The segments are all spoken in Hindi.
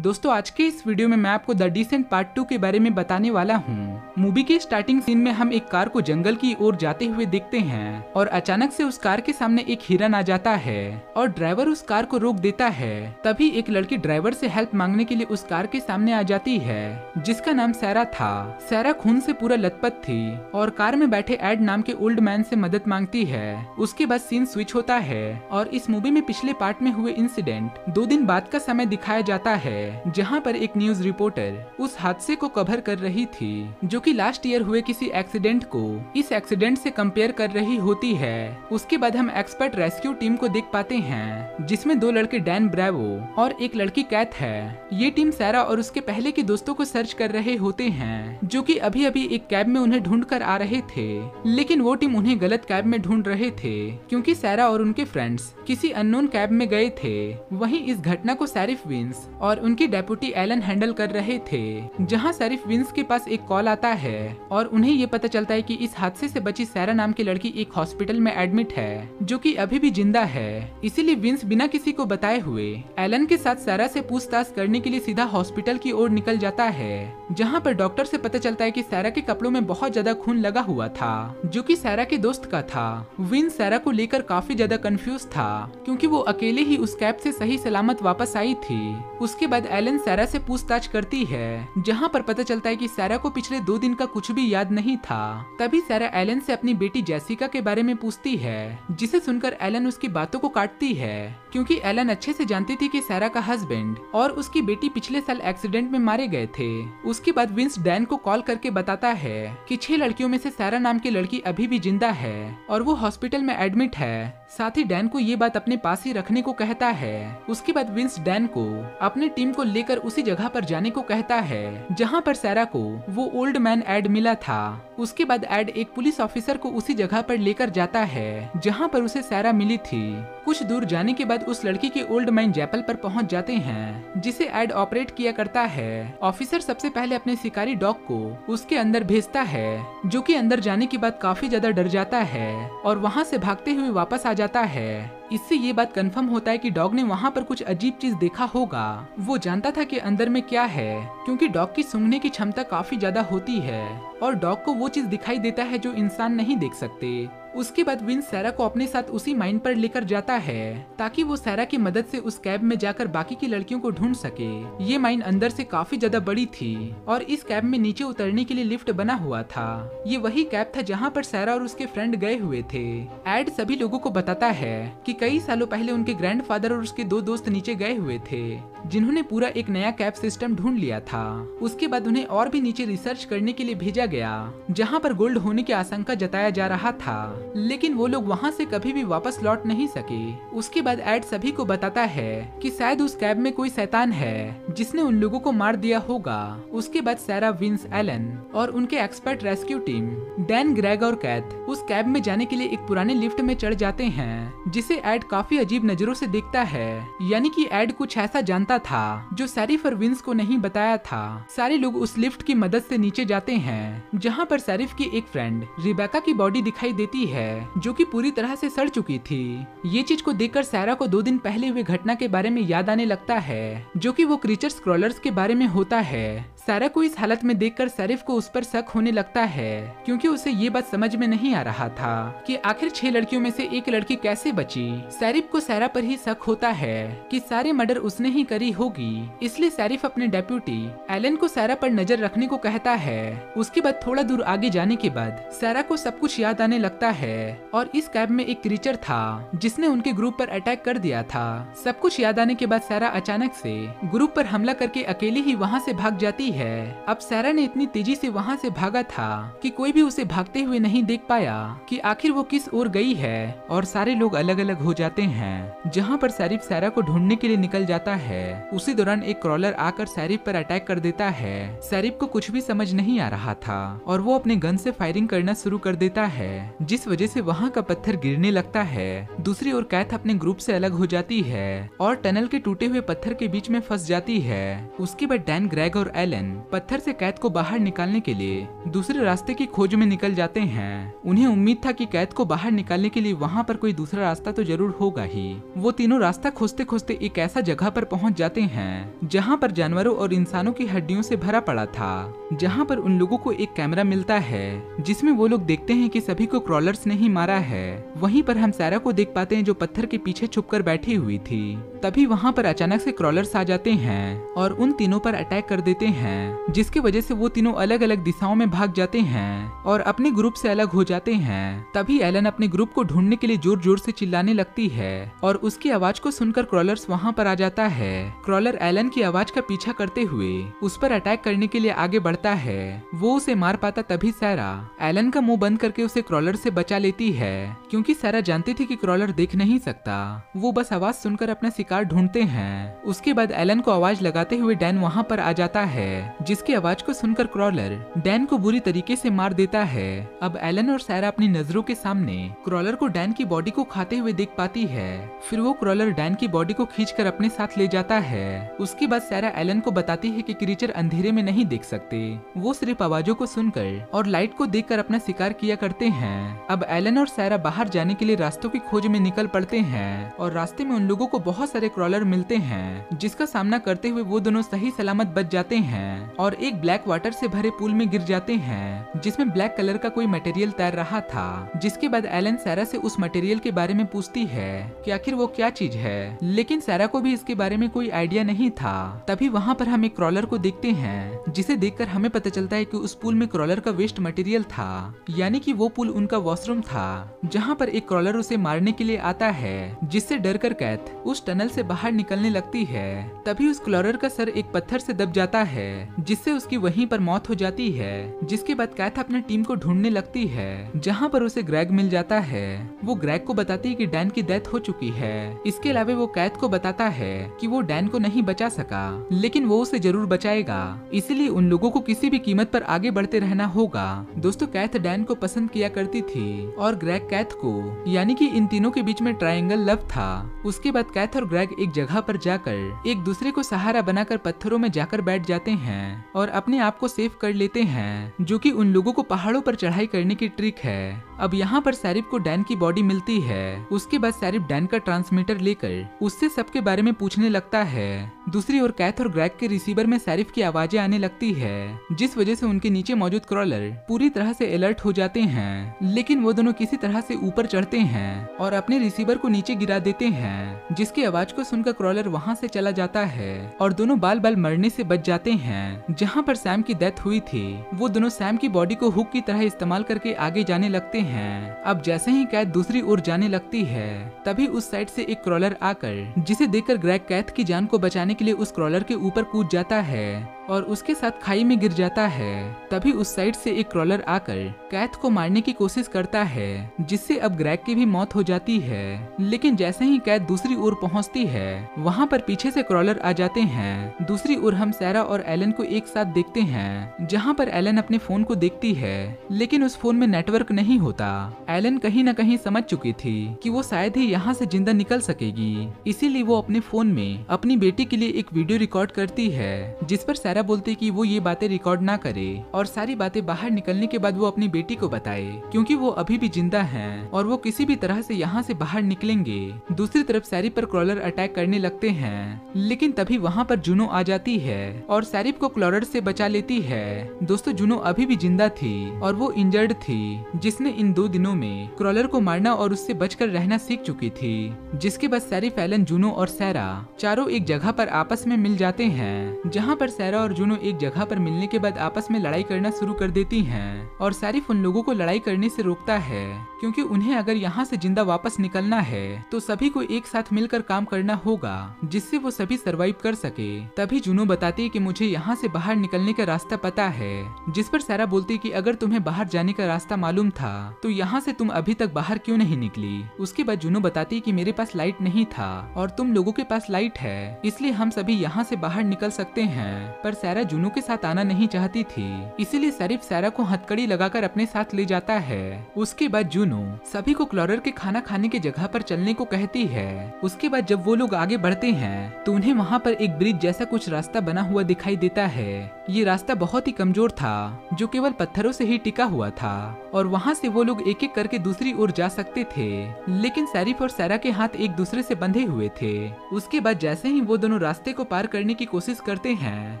दोस्तों आज के इस वीडियो में मैं आपको द डिसेंट पार्ट 2 के बारे में बताने वाला हूँ। मूवी के स्टार्टिंग सीन में हम एक कार को जंगल की ओर जाते हुए देखते हैं और अचानक से उस कार के सामने एक हिरन आ जाता है और ड्राइवर उस कार को रोक देता है। तभी एक लड़की ड्राइवर से हेल्प मांगने के लिए उस कार के सामने आ जाती है जिसका नाम सैरा था। सैरा खून से पूरा लथपथ थी और कार में बैठे एड नाम के ओल्ड मैन से मदद मांगती है। उसके बाद सीन स्विच होता है और इस मूवी में पिछले पार्ट में हुए इंसिडेंट 2 दिन बाद का समय दिखाया जाता है जहां पर एक न्यूज रिपोर्टर उस हादसे को कवर कर रही थी जो कि लास्ट ईयर हुए किसी एक्सीडेंट को इस एक्सीडेंट से कंपेयर कर रही होती है। उसके बाद हम एक्सपर्ट रेस्क्यू टीम को देख पाते हैं जिसमें 2 लड़के डैन ब्रेवो और एक लड़की कैथ है। ये टीम सैरा और उसके पहले के दोस्तों को सर्च कर रहे होते हैं जो कि अभी अभी एक कैब में उन्हें ढूंढ कर आ रहे थे, लेकिन वो टीम उन्हें गलत कैब में ढूंढ रहे थे क्योंकि सैरा और उनके फ्रेंड्स किसी अननोन कैब में गए थे। वहीं इस घटना को शेरिफ विंस और उनकी डेप्यूटी एलन हैंडल कर रहे थे। जहां शेरिफ विंस के पास एक कॉल आता है और उन्हें ये पता चलता है कि इस हादसे से बची सैरा नाम की लड़की एक हॉस्पिटल में एडमिट है जो कि अभी भी जिंदा है। इसीलिए विंस बिना किसी को बताए हुए एलन के साथ सैरा से पूछताछ करने के लिए सीधा हॉस्पिटल की ओर निकल जाता है जहां पर डॉक्टर से पता चलता है कि सैरा के कपड़ों में बहुत ज्यादा खून लगा हुआ था जो कि सैरा के दोस्त का था। विंस सैरा को लेकर काफी ज्यादा कंफ्यूज था क्योंकि वो अकेले ही उस कैब से सही सलामत वापस आई थी। उसके बाद एलन सैरा से पूछताछ करती है जहां पर पता चलता है कि सैरा को पिछले 2 दिन का कुछ भी याद नहीं था। तभी सैरा एलन से अपनी बेटी जेसिका के बारे में पूछती है जिसे सुनकर एलन उसकी बातों को काटती है क्योंकि एलन अच्छे से जानती थी कि सैरा का हस्बैंड और उसकी बेटी पिछले साल एक्सीडेंट में मारे गए थे। उसके बाद विंस डैन को कॉल करके बताता है कि 6 लड़कियों में से सैरा नाम की लड़की अभी भी जिंदा है और वो हॉस्पिटल में एडमिट है। साथ ही डैन को ये बात अपने पास ही रखने को कहता है। उसके बाद विंस डैन को अपनी टीम को लेकर उसी जगह पर जाने को कहता है जहां पर सैरा को वो ओल्ड मैन एड मिला था। उसके बाद एड एक पुलिस ऑफिसर को उसी जगह पर लेकर जाता है जहां पर उसे सैरा मिली थी। कुछ दूर जाने के बाद उस लड़की के ओल्ड मैन जैपल पर पहुंच जाते हैं जिसे एड ऑपरेट किया करता है। ऑफिसर सबसे पहले अपने शिकारी डॉग को उसके अंदर भेजता है जो कि अंदर जाने के बाद काफी ज्यादा डर जाता है और वहां से भागते हुए वापस आ जाता है। इससे ये बात कंफर्म होता है कि डॉग ने वहाँ पर कुछ अजीब चीज देखा होगा। वो जानता था कि अंदर में क्या है क्योंकि डॉग की सूंघने की क्षमता काफी ज्यादा होती है और डॉग को वो चीज दिखाई देता है जो इंसान नहीं देख सकते। उसके बाद विंस सैरा को अपने साथ उसी माइन पर लेकर जाता है ताकि वो सैरा की मदद से उस कैब में जाकर बाकी की लड़कियों को ढूंढ सके। ये माइन अंदर से काफी ज्यादा बड़ी थी और इस कैब में नीचे उतरने के लिए लिफ्ट बना हुआ था। ये वही कैब था जहाँ पर सैरा और उसके फ्रेंड गए हुए थे। एड सभी लोगों को बताता है कि कई सालों पहले उनके ग्रैंडफादर और उसके 2 दोस्त नीचे गए हुए थे जिन्होंने पूरा एक नया कैब सिस्टम ढूंढ लिया था। उसके बाद उन्हें और भी नीचे रिसर्च करने के लिए भेजा गया जहाँ पर गोल्ड होने की आशंका जताया जा रहा था, लेकिन वो लोग वहाँ से कभी भी वापस लौट नहीं सके। उसके बाद एड सभी को बताता है कि शायद उस कैब में कोई शैतान है जिसने उन लोगों को मार दिया होगा। उसके बाद सैरा, विंस, एलन और उनके expert rescue team Dan, Greg और कैथ उस कैब में जाने के लिए एक पुराने लिफ्ट में चढ़ जाते हैं जिसे एड काफी अजीब नजरों से देखता है। यानी कि एड कुछ ऐसा जानता था जो शेरिफ और विंस को नहीं बताया था। सारे लोग उस लिफ्ट की मदद से नीचे जाते हैं जहाँ पर शेरिफ की एक फ्रेंड रिबेका की बॉडी दिखाई देती है जो कि पूरी तरह से सड़ चुकी थी। ये चीज को देखकर सैरा को 2 दिन पहले हुए घटना के बारे में याद आने लगता है जो कि वो क्रीचर स्क्रॉलर्स के बारे में होता है। सैरा को इस हालत में देखकर शेरिफ को उस पर शक होने लगता है क्योंकि उसे ये बात समझ में नहीं आ रहा था कि आखिर 6 लड़कियों में से एक लड़की कैसे बची। शेरिफ को सैरा पर ही शक होता है कि सारे मर्डर उसने ही करी होगी। इसलिए शेरिफ अपने डेप्यूटी एलन को सैरा पर नजर रखने को कहता है। उसके बाद थोड़ा दूर आगे जाने के बाद सैरा को सब कुछ याद आने लगता है और इस कैब में एक क्रीचर था जिसने उनके ग्रुप पर अटैक कर दिया था। सब कुछ याद आने के बाद सैरा अचानक से ग्रुप पर हमला करके अकेले ही वहाँ से भाग जाती है। अब सैरा ने इतनी तेजी से वहाँ से भागा था कि कोई भी उसे भागते हुए नहीं देख पाया कि आखिर वो किस ओर गई है और सारे लोग अलग अलग हो जाते हैं। जहाँ पर शेरिफ सैरा को ढूंढने के लिए निकल जाता है उसी दौरान एक क्रॉलर आकर शेरिफ पर अटैक कर देता है। शेरिफ को कुछ भी समझ नहीं आ रहा था और वो अपने गन से फायरिंग करना शुरू कर देता है जिस वजह से वहाँ का पत्थर गिरने लगता है। दूसरी ओर कैथ अपने ग्रुप से अलग हो जाती है और टनल के टूटे हुए पत्थर के बीच में फंस जाती है। उसके बाद डैन, ग्रेग और एलन पत्थर से कैद को बाहर निकालने के लिए दूसरे रास्ते की खोज में निकल जाते हैं। उन्हें उम्मीद था कि कैद को बाहर निकालने के लिए वहाँ पर कोई दूसरा रास्ता तो जरूर होगा ही। वो तीनों रास्ता खोजते खोजते एक ऐसा जगह पर पहुँच जाते हैं जहाँ पर जानवरों और इंसानों की हड्डियों से भरा पड़ा था, जहाँ पर उन लोगों को एक कैमरा मिलता है जिसमें वो लोग देखते हैं कि सभी को क्रॉलर्स ने ही मारा है। वहीं पर हम सैरा को देख पाते हैं जो पत्थर के पीछे छुपकर बैठी हुई थी। तभी वहाँ पर अचानक से क्रॉलर्स आ जाते हैं और उन तीनों पर अटैक कर देते हैं, जिसकी वजह से वो तीनों अलग अलग दिशाओं में भाग जाते हैं और अपने ग्रुप से अलग हो जाते हैं। तभी एलन अपने ग्रुप को ढूंढने के लिए जोर जोर से चिल्लाने लगती है और उसकी आवाज को सुनकर क्रॉलर्स वहाँ पर आ जाता है। क्रॉलर एलन की आवाज का पीछा करते हुए उस पर अटैक करने के लिए आगे बढ़ता है। वो उसे मार पाता तभी सैरा एलन का मुंह बंद करके उसे क्रॉलर से बचा लेती है, क्योंकि सैरा जानती थी कि क्रॉलर देख नहीं सकता। वो बस आवाज सुनकर अपना शिकार ढूंढते हैं। उसके बाद एलन को आवाज लगाते हुए डैन वहाँ पर आ जाता है, जिसकी आवाज को सुनकर क्रॉलर डैन को बुरी तरीके से मार देता है। अब एलन और सैरा अपनी नजरों के सामने क्रॉलर को डैन की बॉडी को खाते हुए देख पाती है। फिर वो क्रॉलर डैन की बॉडी को खींचकर अपने साथ ले जाता है। उसके बाद सैरा एलन को बताती है कि क्रीचर अंधेरे में नहीं देख सकते, वो सिर्फ आवाजों को सुनकर और लाइट को देखकर अपना शिकार किया करते हैं। अब एलन और सैरा बाहर जाने के लिए रास्तों की खोज में निकल पड़ते हैं और रास्ते में उन लोगों को बहुत सारे क्रॉलर मिलते हैं, जिसका सामना करते हुए वो दोनों सही सलामत बच जाते हैं और एक ब्लैक वाटर से भरे पूल में गिर जाते हैं, जिसमें ब्लैक कलर का कोई मटेरियल तैर रहा था। जिसके बाद एलन सैरा से उस मटेरियल के बारे में पूछती है कि आखिर वो क्या चीज है, लेकिन सैरा को भी इसके बारे में कोई आइडिया नहीं था। तभी वहाँ पर हम एक क्रॉलर को देखते हैं, जिसे देखकर हमें पता चलता है कि उस पूल में क्रॉलर का वेस्ट मटेरियल था, यानी कि वो पूल उनका वॉशरूम था, जहाँ पर एक क्रॉलर उसे मारने के लिए आता है, जिससे डरकर कैथ उस टनल से बाहर निकलने लगती है। तभी उस क्रॉलर का सर एक पत्थर से दब जाता है, जिससे उसकी वहीं पर मौत हो जाती है। जिसके बाद कैथ अपने टीम को ढूंढने लगती है, जहाँ पर उसे ग्रेग मिल जाता है। वो ग्रेग को बताती है कि डैन की डेथ हो चुकी है। इसके अलावा वो कैथ को बताता है कि वो डैन को नहीं बचा सका, लेकिन वो उसे जरूर बचाएगा, इसीलिए उन लोगों को किसी भी कीमत पर आगे बढ़ते रहना होगा। दोस्तों, कैथ डैन को पसंद किया करती थी और ग्रेग कैथ को, यानी कि इन तीनों के बीच में ट्रायंगल लव था। उसके बाद कैथ और ग्रेग एक जगह पर जाकर एक दूसरे को सहारा बनाकर पत्थरों में जाकर बैठ जाते हैं और अपने आप को सेफ कर लेते हैं, जो कि उन लोगों को पहाड़ों पर चढ़ाई करने की ट्रिक है। अब यहाँ पर सैरिफ को डैन की बॉडी मिलती है। उसके बाद सैरिफ डैन का ट्रांसमीटर लेकर उससे सबके बारे में पूछने लगता है। दूसरी ओर कैथ और ग्रेग के रिसीवर में सैरिफ की आवाजें आने लगती है, जिस वजह से उनके नीचे मौजूद क्रॉलर पूरी तरह से अलर्ट हो जाते हैं, लेकिन वो दोनों किसी तरह से ऊपर चढ़ते हैं और अपने रिसीवर को नीचे गिरा देते हैं, जिसकी आवाज को सुनकर क्रॉलर वहाँ से चला जाता है और दोनों बाल बाल मरने से बच जाते हैं। जहाँ पर सैम की डेथ हुई थी, वो दोनों सैम की बॉडी को हुक की तरह इस्तेमाल करके आगे जाने लगते हैं। अब जैसे ही कैथ दूसरी ओर जाने लगती है, तभी उस साइड से एक क्रॉलर आकर, जिसे देखकर ग्रेग कैथ की जान को बचाने के लिए उस क्रॉलर के ऊपर कूद जाता है और उसके साथ खाई में गिर जाता है। तभी उस साइड से एक क्रॉलर आकर कैथ को मारने की कोशिश करता है, जिससे अब ग्रेग की भी मौत हो जाती है। लेकिन जैसे ही कैथ दूसरी ओर पहुंचती है, वहां पर पीछे से क्रॉलर आ जाते हैं। दूसरी ओर हम सैरा और एलन को एक साथ देखते हैं, जहां पर एलन अपने फोन को देखती है, लेकिन उस फोन में नेटवर्क नहीं होता। एलन कहीं न कहीं समझ चुकी थी कि वो शायद ही यहाँ से जिंदा निकल सकेगी, इसीलिए वो अपने फोन में अपनी बेटी के लिए एक वीडियो रिकॉर्ड करती है, जिस पर सैरा बोलती कि वो ये बातें रिकॉर्ड ना करे और सारी बातें बाहर निकलने के बाद वो अपनी बेटी को बताए, क्योंकि वो अभी भी जिंदा हैं और वो किसी भी तरह से यहाँ से बाहर निकलेंगे। दूसरी तरफ सैरिफ पर क्रॉलर अटैक करने लगते हैं, लेकिन तभी वहाँ पर जूनो आ जाती है और सैरिफ को क्रॉलर से बचा लेती है। दोस्तों, जूनो अभी भी जिंदा थी और वो इंजर्ड थी, जिसने इन 2 दिनों में क्रॉलर को मारना और उससे बचकर रहना सीख चुकी थी। जिसके बाद सैरिफ, एलन, जूनो और सैरा चारों एक जगह पर आपस में मिल जाते हैं, जहाँ पर सैरा और जूनो एक जगह पर मिलने के बाद आपस में लड़ाई करना शुरू कर देती हैं और सैरिफ उन लोगों को लड़ाई करने से रोकता है, क्योंकि उन्हें अगर यहाँ से जिंदा वापस निकलना है तो सभी को एक साथ मिलकर काम करना होगा, जिससे वो सभी सरवाइव कर सके। तभी जूनो बताती है कि मुझे यहाँ से बाहर निकलने का रास्ता पता है, जिस पर सैरा बोलती है कि अगर तुम्हें बाहर जाने का रास्ता मालूम था तो यहाँ से तुम अभी तक बाहर क्यों नहीं निकली। उसके बाद जूनो बताती है कि मेरे पास लाइट नहीं था और तुम लोगों के पास लाइट है, इसलिए हम सभी यहाँ से बाहर निकल सकते हैं। पर सैरा जूनो के साथ आना नहीं चाहती थी, इसीलिए सैरिफ सैरा को हथकड़ी लगाकर अपने साथ ले जाता है। उसके बाद जूनो जूनो सभी को क्लॉरर के खाना खाने की जगह पर चलने को कहती है। उसके बाद जब वो लोग आगे बढ़ते हैं तो उन्हें वहाँ पर एक ब्रिज जैसा कुछ रास्ता बना हुआ दिखाई देता है। ये रास्ता बहुत ही कमजोर था जो केवल पत्थरों से ही टिका हुआ था और वहाँ से वो लोग एक एक करके दूसरी ओर जा सकते थे, लेकिन सैरिफ और सैरा के हाथ एक दूसरे से बंधे हुए थे। उसके बाद जैसे ही वो दोनों रास्ते को पार करने की कोशिश करते हैं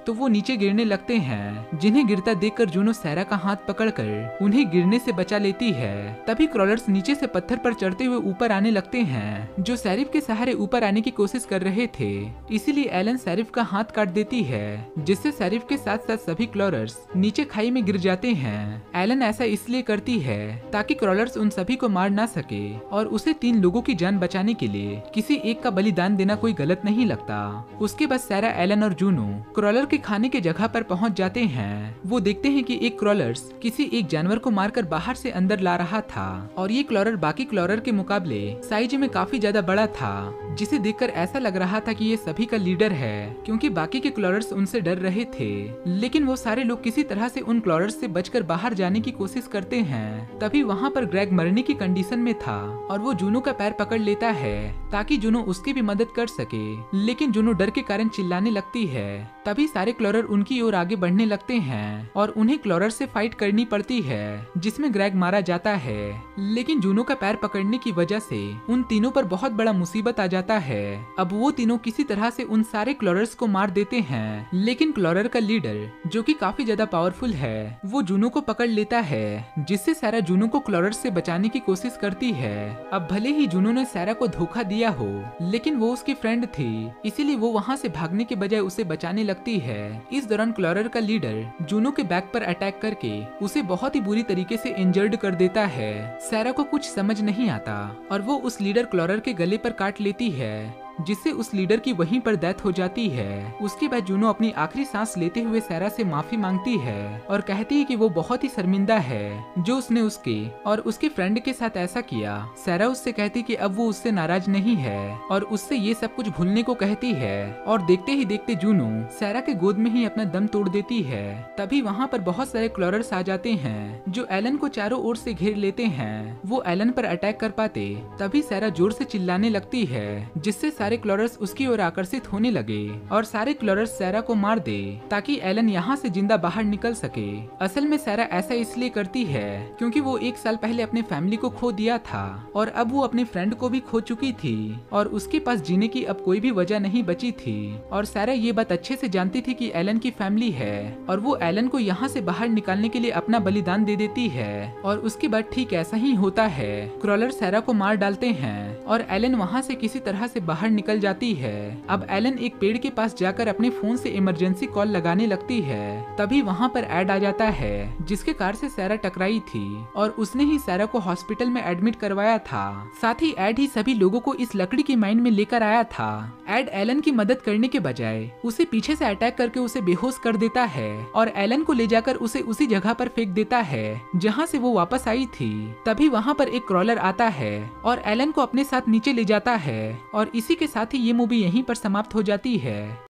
तो वो नीचे गिरने लगते हैं, जिन्हें गिरता देखकर जूनो सैरा का हाथ पकड़कर उन्हें गिरने से बचा लेती है। तभी क्रॉलर्स नीचे से पत्थर पर चढ़ते हुए ऊपर आने लगते हैं जो सैरिफ के सहारे ऊपर आने की कोशिश कर रहे थे। इसीलिए एलन सैरिफ का हाथ काट देती है, जिससे सैरिफ के साथ साथ सभी क्लॉलर्स नीचे खाई में गिर जाते हैं। एलन ऐसा इसलिए करती है ताकि क्लॉलर्स उन सभी को मार ना सके और उसे 3 लोगों की जान बचाने के लिए किसी एक का बलिदान देना कोई गलत नहीं लगता। उसके बाद सैरा, एलन और जूनो क्रॉलर के खाने की जगह पर पहुंच जाते हैं। वो देखते हैं कि एक क्लॉलर्स किसी एक जानवर को मारकर बाहर से अंदर ला रहा था और ये क्लॉलर बाकी क्लॉलर के मुकाबले साइज में काफी ज्यादा बड़ा था, जिसे देखकर ऐसा लग रहा था कि ये सभी का लीडर है, क्योंकि बाकी के क्लॉलर्स उनसे डर रहे थे। लेकिन वो सारे लोग किसी तरह से उन क्लॉलर्स से बचकर बाहर जाने की कोशिश करते हैं। तभी वहाँ पर ग्रेग मरने की कंडीशन में था और वो जूनो का पैर पकड़ लेता है ताकि जूनो उसकी भी मदद कर सके, लेकिन जूनो डर के कारण चिल्लाने लगती है। तभी सारे क्लॉलर उनकी ओर आगे बढ़ने लगते हैं और उन्हें क्लॉलर से फाइट करनी पड़ती है, जिसमें ग्रेग मारा जाता है। लेकिन जूनो का पैर पकड़ने की वजह से उन तीनों पर बहुत बड़ा मुसीबत आ जाता है। अब वो तीनों किसी तरह से उन सारे क्लॉलर्स को मार देते हैं, लेकिन क्लॉलर का लीडर जो कि काफी ज्यादा पावरफुल है वो जूनो को पकड़ लेता है, जिससे सैरा जूनो को क्लॉलर्स से बचाने की कोशिश करती है। अब भले ही जूनो ने सैरा को धोखा दिया हो, लेकिन वो उसकी फ्रेंड थी, इसीलिए वो वहाँ से भागने के बजाय उसे बचाने लगती है। इस दौरान क्लॉलर का लीडर जूनो के बैक पर अटैक करके उसे बहुत ही बुरी तरीके से इंजर्ड कर देता है। सैरा को कुछ समझ नहीं आता और वो उस लीडर क्लॉलर के गले पर काट लेती है, जिससे उस लीडर की वहीं पर डेथ हो जाती है। उसके बाद जूनो अपनी आखिरी सांस लेते हुए सैरा से माफी मांगती है और कहती है कि वो बहुत ही शर्मिंदा है जो उसने उसके और उसके फ्रेंड के साथ ऐसा किया। सैरा उससे कहती कि अब वो उससे नाराज नहीं है और उससे ये सब कुछ भूलने को कहती है और देखते ही देखते जूनो सैरा के गोद में ही अपना दम तोड़ देती है। तभी वहाँ पर बहुत सारे क्लॉलर्स आ जाते हैं जो एलन को चारों ओर से घेर लेते हैं। वो एलन पर अटैक कर पाते तभी सैरा जोर से चिल्लाने लगती है, जिससे सारे क्लॉलर्स उसकी ओर आकर्षित होने लगे और सारे क्लॉलर्स सैरा को मार दे ताकि एलन यहाँ से जिंदा बाहर निकल सके। असल में सैरा ऐसा इसलिए करती है क्योंकि वो 1 साल पहले अपने फैमिली को खो दिया था और अब वो अपने फ्रेंड को भी खो चुकी थी और उसके पास जीने की अब कोई भी वजह नहीं बची थी। और सैरा ये बात अच्छे से जानती थी कि एलन की फैमिली है और वो एलन को यहाँ से बाहर निकालने के लिए अपना बलिदान दे देती है। और उसके बाद ठीक ऐसा ही होता है, क्लॉलर सैरा को मार डालते हैं और एलन वहाँ से किसी तरह से बाहर निकल जाती है। अब एलन एक पेड़ के पास जाकर अपने फोन से इमरजेंसी कॉल लगाने लगती है। तभी वहाँ पर ऐड आ जाता है जिसके कार से सैरा टकराई थी और उसने ही सैरा को हॉस्पिटल में एडमिट करवाया था। साथ ही ऐड ही सभी लोगों को इस लकड़ी की माइन में लेकर आया था। ऐड एलन की मदद करने के बजाय उसे पीछे से अटैक करके उसे बेहोश कर देता है और एलन को ले जाकर उसे उसी जगह पर फेंक देता है जहाँ से वो वापस आई थी। तभी वहाँ पर एक क्रॉलर आता है और एलन को अपने साथ नीचे ले जाता है और इसी के साथ ही ये मूवी यहीं पर समाप्त हो जाती है।